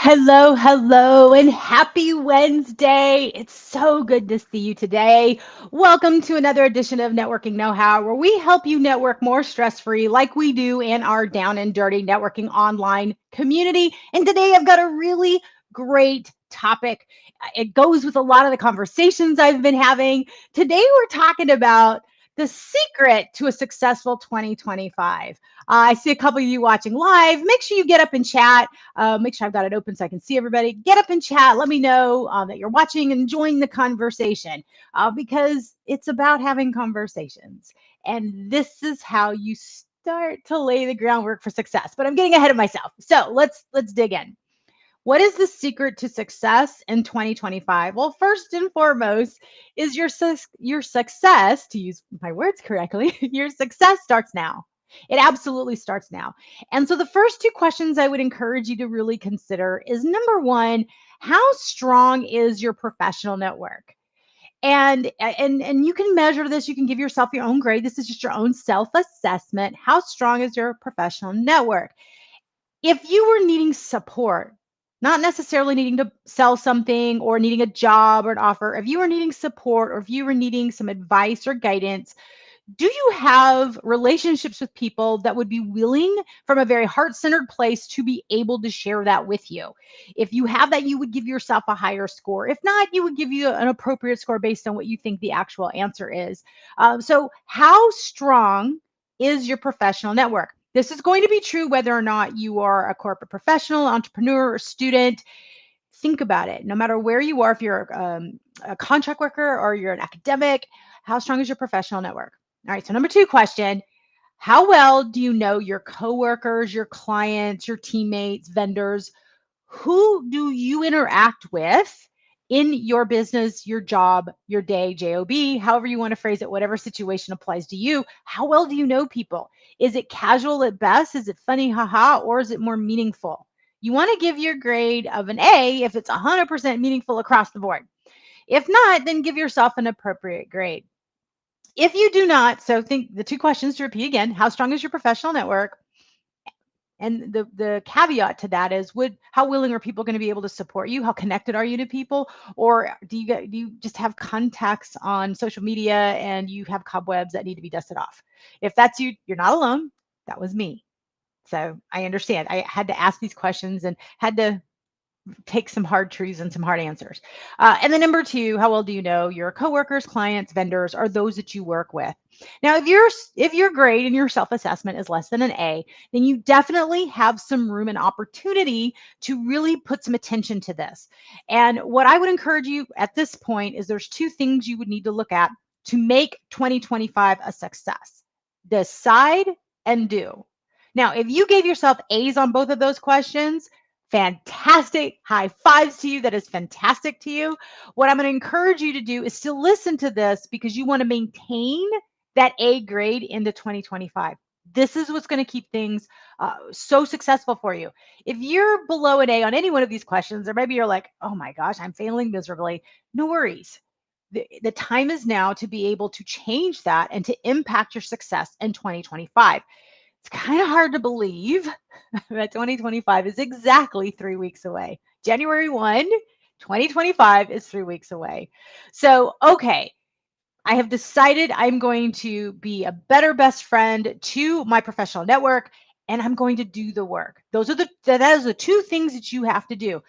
Hello, hello, and happy Wednesday. It's so good to see you today. Welcome to another edition of Networking Know How, where we help you network more stress free, like we do in our down and dirty networking online community. And today I've got a really great topic. It goes with a lot of the conversations I've been having. Today we're talking about the secret to a successful 2025. I see a couple of you watching live. Make sure you get up and chat. Make sure I've got it open so I can see everybody. Get up and chat. Let me know that you're watching and join the conversation because it's about having conversations. And this is how you start to lay the groundwork for success. But I'm getting ahead of myself. So let's dig in. What is the secret to success in 2025? Well, first and foremost is your success, to use my words correctly, your success starts now. It absolutely starts now. And so the first two questions I would encourage you to really consider is number 1, how strong is your professional network? And you can measure this, you can give yourself your own grade. This is just your own self-assessment. How strong is your professional network? If you were needing support, not necessarily needing to sell something or needing a job or an offer, if you were needing support or if you were needing some advice or guidance, do you have relationships with people that would be willing from a very heart-centered place to be able to share that with you? If you have that, you would give yourself a higher score. If not, you would give you an appropriate score based on what you think the actual answer is. So how strong is your professional network? This is going to be true whether or not you are a corporate professional, entrepreneur, or student. Think about it. No matter where you are, if you're a contract worker or you're an academic, how strong is your professional network? All right. So, number 2 question: how well do you know your coworkers, your clients, your teammates, vendors? Who do you interact with in your business, your job, your day, job, however you want to phrase it, whatever situation applies to you? How well do you know people? Is it casual at best? Is it funny, haha, or is it more meaningful? You want to give your grade of an A if it's 100% meaningful across the board. If not, then give yourself an appropriate grade. If you do not, so think the two questions to repeat again: how strong is your professional network? And the caveat to that is, would how willing are people going to be able to support you? How connected are you to people? Or do you just have contacts on social media and you have cobwebs that need to be dusted off? If that's you, you're not alone. That was me. So I understand. I had to ask these questions and had to take some hard truths and some hard answers. And then number 2, how well do you know your coworkers, clients, vendors, or those that you work with? Now, if your grade and your self-assessment is less than an A, then you definitely have some room and opportunity to really put some attention to this. And what I would encourage you at this point is there's 2 things you would need to look at to make 2025 a success: decide and do. Now, if you gave yourself A's on both of those questions, fantastic. High fives to you. That is fantastic to you. What I'm going to encourage you to do is to listen to this because you want to maintain that A grade into 2025. This is what's going to keep things so successful for you. If you're below an A on any one of these questions, or maybe you're like, oh my gosh, I'm failing miserably, no worries. The time is now to be able to change that and to impact your success in 2025. It's kind of hard to believe that 2025 is exactly 3 weeks away. January 1, 2025 is 3 weeks away. So, okay, I have decided I'm going to be a better best friend to my professional network and I'm going to do the work. That is the 2 things that you have to do.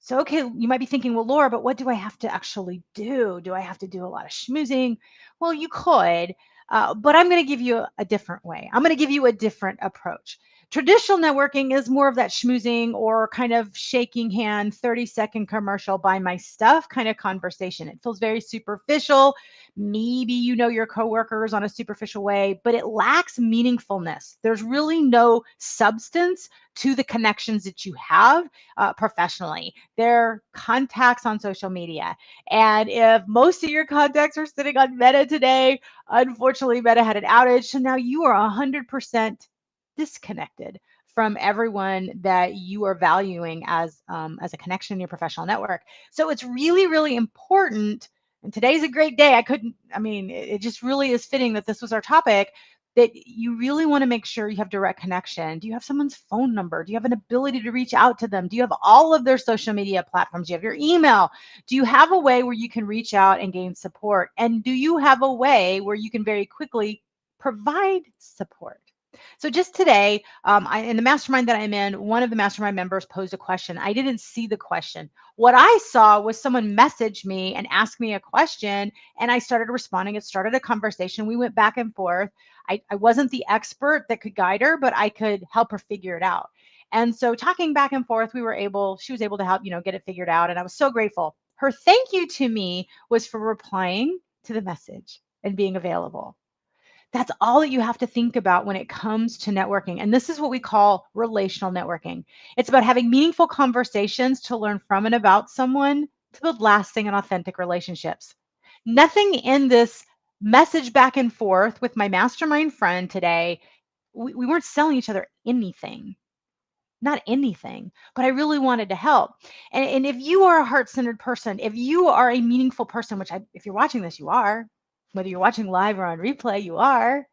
So, okay, you might be thinking, well, Laura, but what do I have to actually do? Do I have to do a lot of schmoozing? Well, you could, but I'm going to give you a different way. I'm going to give you a different approach. Traditional networking is more of that schmoozing or kind of shaking hand, 30-second commercial, buy my stuff kind of conversation. It feels very superficial. Maybe you know your coworkers on a superficial way, but it lacks meaningfulness. There's really no substance to the connections that you have professionally. They're contacts on social media. And if most of your contacts are sitting on Meta today, unfortunately, Meta had an outage. So now you are 100% disconnected from everyone that you are valuing as a connection in your professional network. So it's really, really important. And today's a great day. I mean, it just really is fitting that this was our topic. that you really want to make sure you have direct connection. Do you have someone's phone number? Do you have an ability to reach out to them? Do you have all of their social media platforms? Do you have your email? Do you have a way where you can reach out and gain support? And do you have a way where you can very quickly provide support? So just today, in the mastermind that I'm in, one of the mastermind members posed a question. I didn't see the question. What I saw was someone message me and ask me a question, and I started responding. It started a conversation. We went back and forth. I wasn't the expert that could guide her, but I could help her figure it out. And so talking back and forth, she was able to help, get it figured out. And I was so grateful. Her thank you to me was for replying to the message and being available. That's all that you have to think about when it comes to networking. And this is what we call relational networking. It's about having meaningful conversations to learn from and about someone to build lasting and authentic relationships. Nothing in this message back and forth with my mastermind friend today, we weren't selling each other anything. Not anything, but I really wanted to help. And if you are a heart-centered person, if you are a meaningful person, if you're watching this, you are, whether you're watching live or on replay, you are,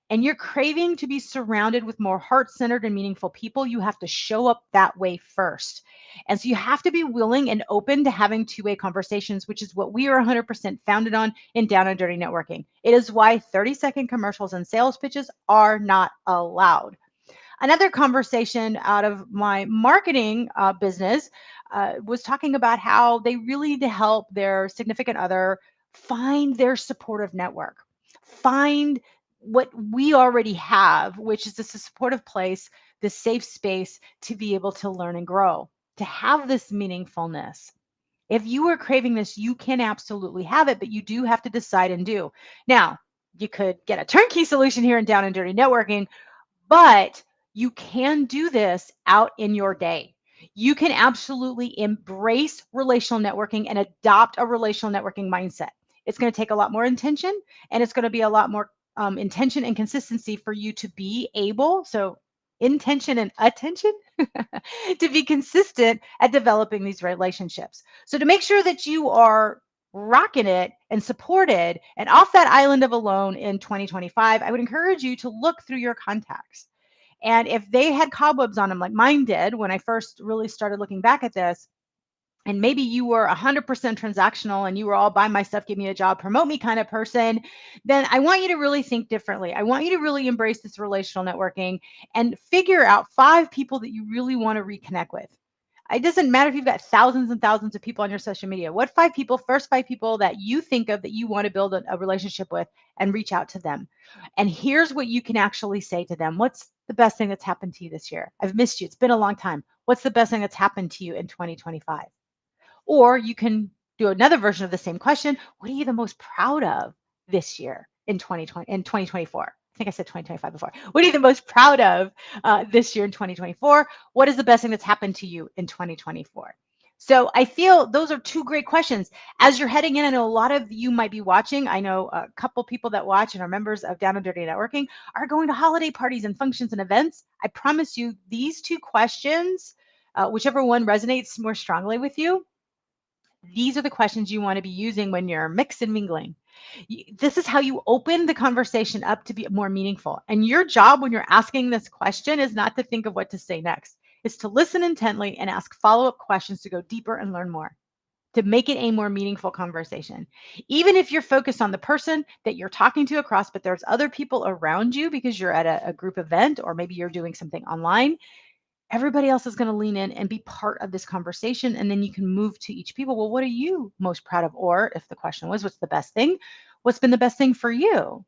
and you're craving to be surrounded with more heart-centered and meaningful people, you have to show up that way first. And so you have to be willing and open to having two-way conversations, which is what we are 100% founded on in Down and Dirty Networking. It is why 30-second commercials and sales pitches are not allowed. Another conversation out of my marketing business was talking about how they really need to help their significant other find their supportive network, find what we already have, which is this a supportive place, this safe space to be able to learn and grow, to have this meaningfulness. If you are craving this, you can absolutely have it, but you do have to decide and do. Now, you could get a turnkey solution here in Down and Dirty Networking, but you can do this out in your day. You can absolutely embrace relational networking and adopt a relational networking mindset. It's going to take a lot more intention, and it's going to be a lot more intention and consistency for you to be able, so intention and attention, to be consistent at developing these relationships. So to make sure that you are rocking it and supported and off that island of alone in 2025, I would encourage you to look through your contacts. And if they had cobwebs on them like mine did when I first really started looking back at this, and maybe you were 100% transactional and you were all buy my stuff, give me a job, promote me kind of person, then I want you to really think differently. I want you to really embrace this relational networking and figure out 5 people that you really want to reconnect with. It doesn't matter if you've got thousands and thousands of people on your social media. What 5 people, first 5 people that you think of that you want to build a relationship with, and reach out to them. And here's what you can actually say to them. What's the best thing that's happened to you this year? I've missed you. It's been a long time. What's the best thing that's happened to you in 2025? Or you can do another version of the same question. What are you the most proud of this year in 2024? I think I said 2025 before. What are you the most proud of this year in 2024? What is the best thing that's happened to you in 2024? So I feel those are 2 great questions. As you're heading in, I know a lot of you might be watching. I know a couple people that watch and are members of Down and Dirty Networking are going to holiday parties and functions and events. I promise you these 2 questions, whichever one resonates more strongly with you, these are the questions you want to be using when you're mix and mingling. This is how you open the conversation up to be more meaningful. And your job when you're asking this question is not to think of what to say next. It's to listen intently and ask follow-up questions to go deeper and learn more, to make it a more meaningful conversation. Even if you're focused on the person that you're talking to across, but there's other people around you because you're at a group event or maybe you're doing something online, everybody else is going to lean in and be part of this conversation. And then you can move to each people. Well, what are you most proud of? Or if the question was, what's the best thing? What's been the best thing for you?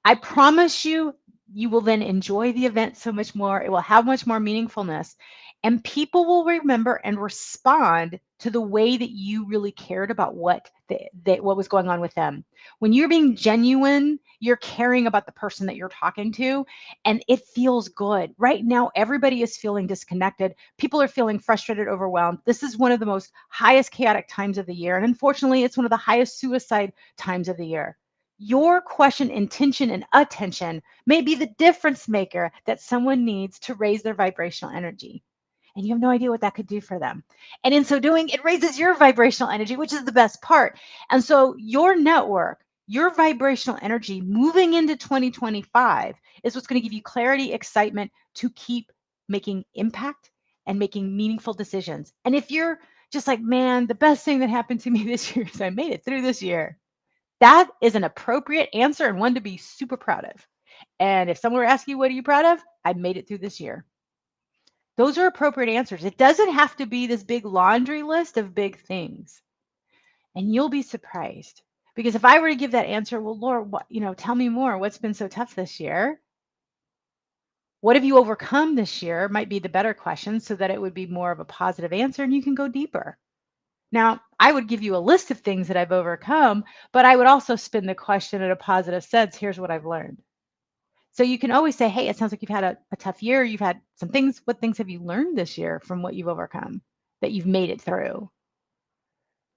I promise you, you will then enjoy the event so much more. It will have much more meaningfulness. And people will remember and respond to the way that you really cared about what was going on with them. When you're being genuine, you're caring about the person that you're talking to, and it feels good. Right now, everybody is feeling disconnected. People are feeling frustrated, overwhelmed. This is one of the most highest chaotic times of the year. And unfortunately, it's one of the highest suicide times of the year. Your question, intention, and attention may be the difference maker that someone needs to raise their vibrational energy. And you have no idea what that could do for them. And in so doing, it raises your vibrational energy, which is the best part. And so your network Your vibrational energy moving into 2025 is what's going to give you clarity, excitement to keep making impact and making meaningful decisions. And if you're just like, man, the best thing that happened to me this year is I made it through this year, that is an appropriate answer and one to be super proud of. And if someone were asking you, what are you proud of? I made it through this year. Those are appropriate answers. It doesn't have to be this big laundry list of big things. And you'll be surprised. Because if I were to give that answer, well, Lord, what, tell me more. What's been so tough this year? What have you overcome this year? Might be the better question so that it would be more of a positive answer and you can go deeper. Now, I would give you a list of things that I've overcome, but I would also spin the question in a positive sense. Here's what I've learned. So you can always say, hey, it sounds like you've had a tough year. You've had some things. What things have you learned this year from what you've overcome that you've made it through?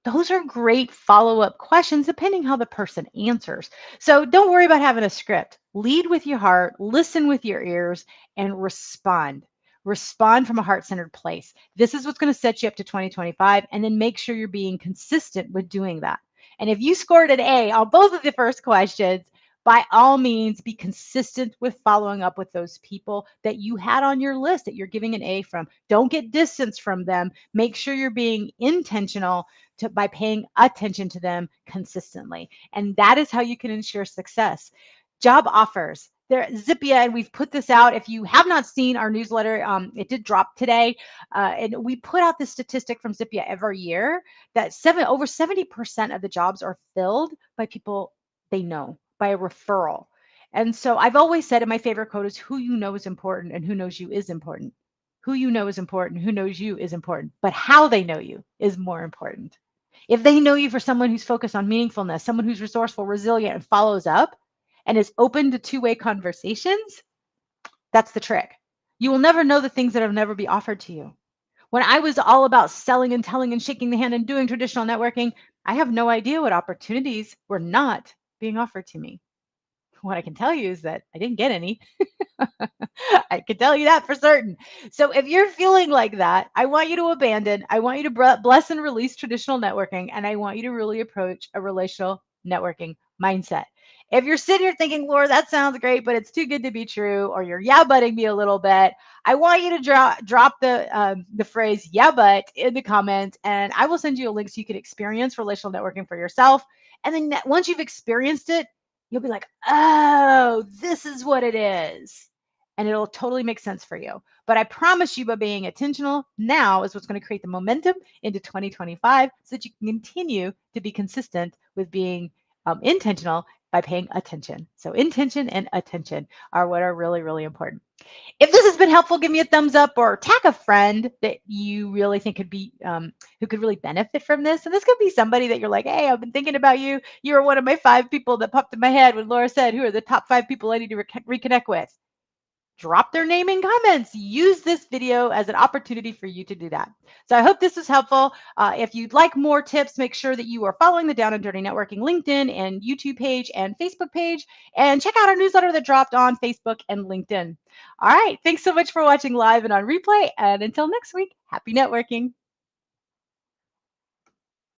Those are great follow-up questions depending how the person answers. So don't worry about having a script. Lead with your heart, listen with your ears, and respond. Respond from a heart-centered place. This is what's going to set you up to 2025, and then make sure you're being consistent with doing that. And if you scored an A on both of the first questions, by all means, be consistent with following up with those people that you had on your list that you're giving an A from. Don't get distance from them. Make sure you're being intentional by paying attention to them consistently. And that is how you can ensure success. Job offers. There, Zippia, and we've put this out. If you have not seen our newsletter, it did drop today, and we put out this statistic from Zippia every year that over 70% of the jobs are filled by people they know, by a referral. And so I've always said, and my favorite quote is, who you know is important and who knows you is important. Who you know is important, who knows you is important, but how they know you is more important. If they know you for someone who's focused on meaningfulness, someone who's resourceful, resilient, and follows up and is open to two-way conversations, that's the trick. You will never know the things that have never been offered to you. When I was all about selling and telling and shaking the hand and doing traditional networking, I have no idea what opportunities were not being offered to me. What I can tell you is that I didn't get any. I can tell you that for certain. So if you're feeling like that, I want you to abandon, I want you to bless and release traditional networking, and I want you to really approach a relational networking mindset. If you're sitting here thinking, Laura, that sounds great, but it's too good to be true, or you're yeah butting me a little bit, I want you to drop the phrase yeah but in the comments, and I will send you a link so you can experience relational networking for yourself. And then once you've experienced it, you'll be like, oh, this is what it is. And it'll totally make sense for you. But I promise you, by being intentional now is what's going to create the momentum into 2025 so that you can continue to be consistent with being intentional by paying attention. So intention and attention are what are really, really important. If this has been helpful, give me a thumbs up or tag a friend that you really think could be, who could really benefit from this. And this could be somebody that you're like, hey, I've been thinking about you. You are one of my 5 people that popped in my head when Laura said, who are the top 5 people I need to reconnect with? Drop their name in comments. Use this video as an opportunity for you to do that. So I hope this was helpful. If you'd like more tips, make sure that you are following the Down and Dirty Networking LinkedIn and YouTube page and Facebook page, and check out our newsletter that dropped on Facebook and LinkedIn. All right. Thanks so much for watching live and on replay. And until next week, happy networking.